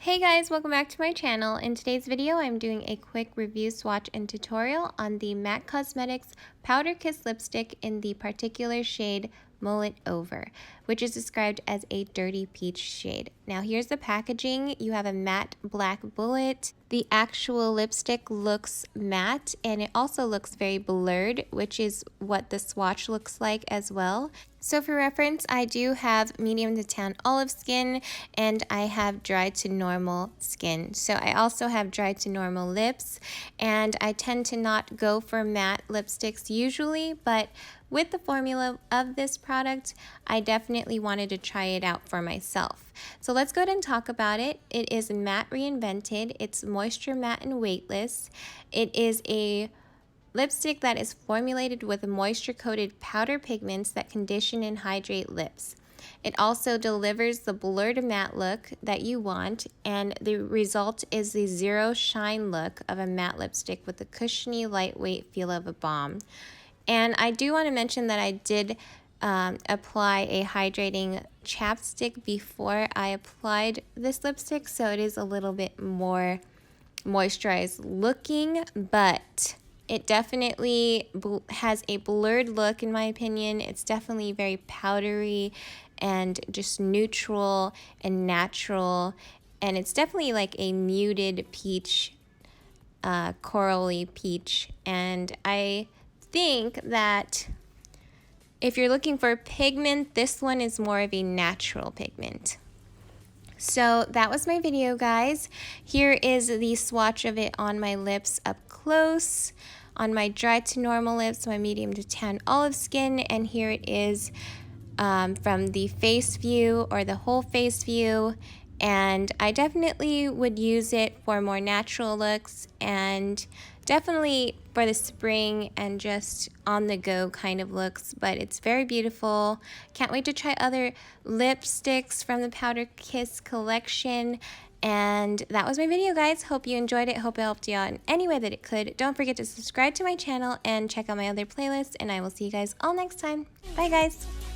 Hey guys, welcome back to my channel. In today's video, I'm doing a quick review, swatch, and tutorial on the MAC Cosmetics Powder Kiss lipstick in the particular shade Mull It Over, which is described as a dirty peach shade. Now here's the packaging. You have a matte black bullet. The actual lipstick looks matte and it also looks very blurred, which is what the swatch looks like as well. So for reference, I do have medium to tan olive skin and I have dry to normal skin. So I also have dry to normal lips, and I tend to not go for matte lipsticks usually, but with the formula of this product, I definitely wanted to try it out for myself. So let's go ahead and talk about it. It is Matte Reinvented. It's Moisture Matte and Weightless. It is a lipstick that is formulated with moisture-coated powder pigments that condition and hydrate lips. It also delivers the blurred matte look that you want, and the result is the zero shine look of a matte lipstick with a cushiony, lightweight feel of a balm. And I do want to mention that I did apply a hydrating chapstick before I applied this lipstick, so it is a little bit more moisturized looking, but it definitely has a blurred look in my opinion. It's definitely very powdery and just neutral and natural, and it's definitely like a muted peach, corally peach. And I think that if you're looking for pigment, this one is more of a natural pigment. So that was my video, guys. Here is the swatch of it on my lips up close, on my dry to normal lips, my medium to tan olive skin, and here it is from the face view or the whole face view. And I definitely would use it for more natural looks and definitely for the spring and just on the go kind of looks, but it's very beautiful. Can't wait to try other lipsticks from the Powder Kiss collection. And that was my video, guys. Hope you enjoyed it. Hope it helped you out in any way that it could. Don't forget to subscribe to my channel and check out my other playlists, and I will see you guys all next time. Bye, guys.